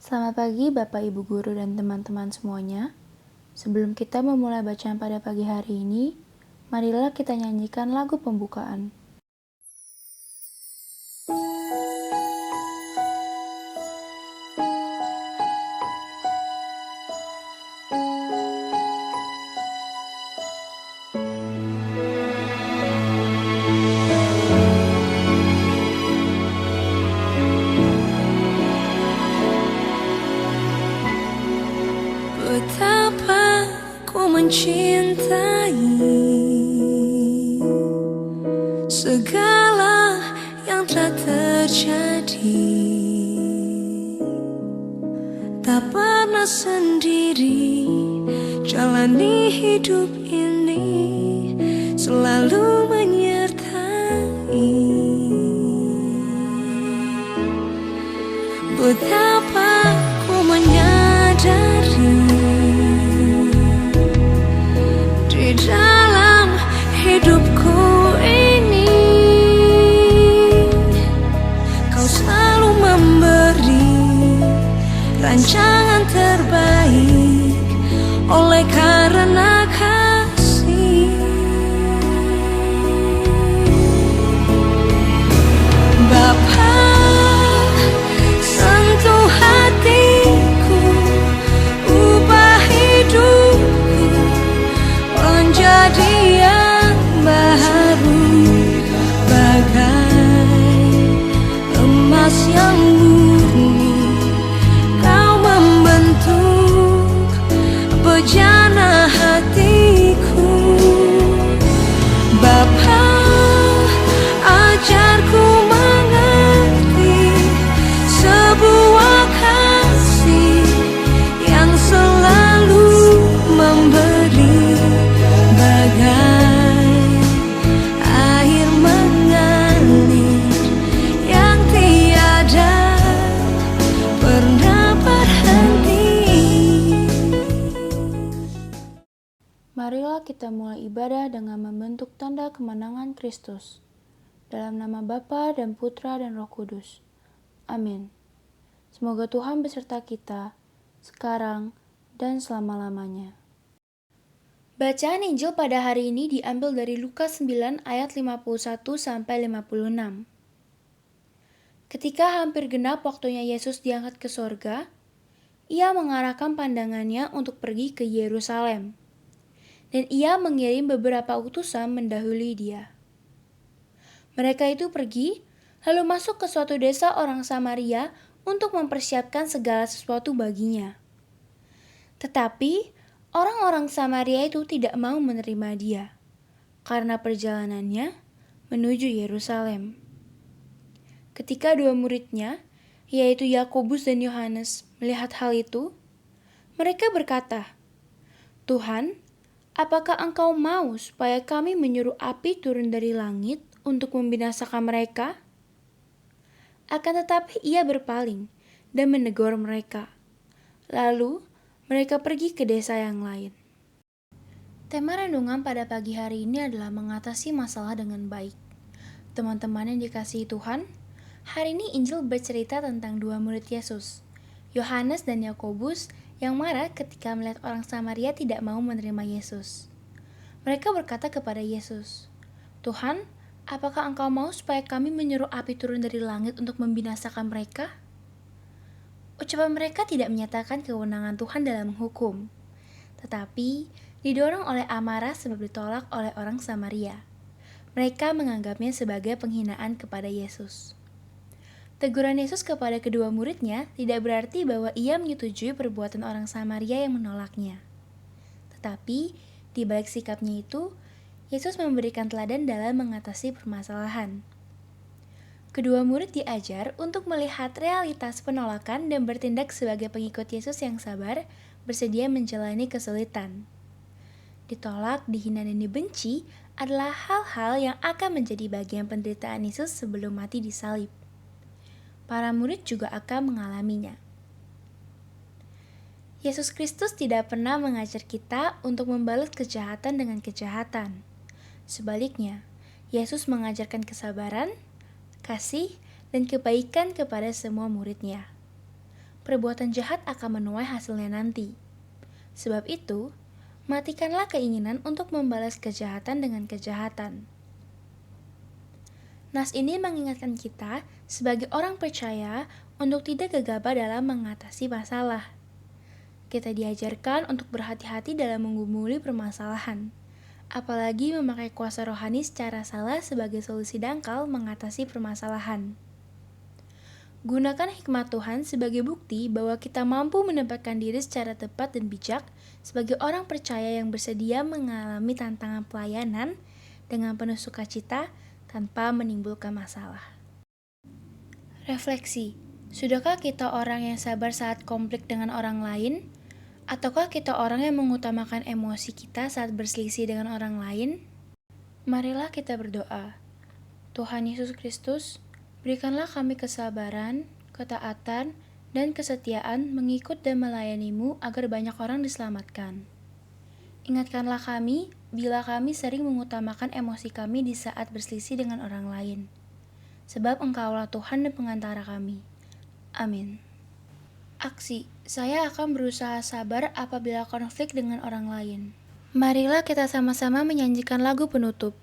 Selamat pagi Bapak Ibu Guru dan teman-teman semuanya. Sebelum kita memulai bacaan pada pagi hari ini, marilah kita nyanyikan lagu pembukaan. Betapa ku mencintai segala yang telah terjadi. Tak pernah sendiri jalani hidup ini, selalu menyertai. Betapa ku menyadari di dalam hidupku ini, Kau selalu memberi rancangan terbaik oleh karena kasih. Bapa, sentuh hatiku, ubah hidupku menjadi yang baru, bagai emas yang murni. Kau membentuk bejana hatiku. Bapa, ajarku mengerti sebuah kasih yang selalu memberi, bagai air mengalir yang tiada pernah berhenti. Marilah kita mulai ibadah dengan membentuk tanda kemenangan Kristus. Dalam nama Bapa dan Putra dan Roh Kudus. Amin. Semoga Tuhan beserta kita, sekarang dan selama-lamanya. Bacaan Injil pada hari ini diambil dari Lukas 9 ayat 51-56. Ketika hampir genap waktunya Yesus diangkat ke sorga, ia mengarahkan pandangannya untuk pergi ke Yerusalem. Dan ia mengirim beberapa utusan mendahului dia. Mereka itu pergi, lalu masuk ke suatu desa orang Samaria untuk mempersiapkan segala sesuatu baginya. Tetapi orang-orang Samaria itu tidak mau menerima dia, karena perjalanannya menuju Yerusalem. Ketika dua muridnya, yaitu Yakobus dan Yohanes, melihat hal itu, mereka berkata, "Tuhan, apakah Engkau mau supaya kami menyuruh api turun dari langit untuk membinasakan mereka?" Akan tetapi ia berpaling dan menegur mereka. Lalu mereka pergi ke desa yang lain. Tema renungan pada pagi hari ini adalah mengatasi masalah dengan baik. Teman-teman yang dikasihi Tuhan, hari ini Injil bercerita tentang dua murid Yesus, Yohanes dan Yakobus, yang marah ketika melihat orang Samaria tidak mau menerima Yesus. Mereka berkata kepada Yesus, "Tuhan, apakah Engkau mau supaya kami menyuruh api turun dari langit untuk membinasakan mereka?" Ucapan mereka tidak menyatakan kewenangan Tuhan dalam menghukum, tetapi didorong oleh amarah sebab ditolak oleh orang Samaria. Mereka menganggapnya sebagai penghinaan kepada Yesus. Teguran Yesus kepada kedua muridnya tidak berarti bahwa ia menyetujui perbuatan orang Samaria yang menolaknya. Tetapi, di balik sikapnya itu, Yesus memberikan teladan dalam mengatasi permasalahan. Kedua murid diajar untuk melihat realitas penolakan dan bertindak sebagai pengikut Yesus yang sabar, bersedia menjalani kesulitan. Ditolak, dihina, dan dibenci adalah hal-hal yang akan menjadi bagian penderitaan Yesus sebelum mati di salib. Para murid juga akan mengalaminya. Yesus Kristus tidak pernah mengajar kita untuk membalas kejahatan dengan kejahatan. Sebaliknya, Yesus mengajarkan kesabaran, kasih, dan kebaikan kepada semua murid-Nya. perbuatan jahat akan menuai hasilnya nanti. Sebab itu, matikanlah keinginan untuk membalas kejahatan dengan kejahatan. Nas ini mengingatkan kita sebagai orang percaya untuk tidak gegabah dalam mengatasi masalah. Kita diajarkan untuk berhati-hati dalam menggumuli permasalahan, apalagi memakai kuasa rohani secara salah sebagai solusi dangkal mengatasi permasalahan. Gunakan hikmat Tuhan sebagai bukti bahwa kita mampu menempatkan diri secara tepat dan bijak sebagai orang percaya yang bersedia mengalami tantangan pelayanan dengan penuh sukacita tanpa menimbulkan masalah. Refleksi, sudahkah kita orang yang sabar saat konflik dengan orang lain? Ataukah kita orang yang mengutamakan emosi kita saat berselisih dengan orang lain? Marilah kita berdoa. Tuhan Yesus Kristus, berikanlah kami kesabaran, ketaatan, dan kesetiaan mengikut dan melayani-Mu agar banyak orang diselamatkan. Ingatkanlah kami bila kami sering mengutamakan emosi kami di saat berselisih dengan orang lain. Sebab Engkaulah Tuhan dan pengantara kami. Amin. Aksi, saya akan berusaha sabar apabila konflik dengan orang lain. Marilah kita sama-sama menyanyikan lagu penutup.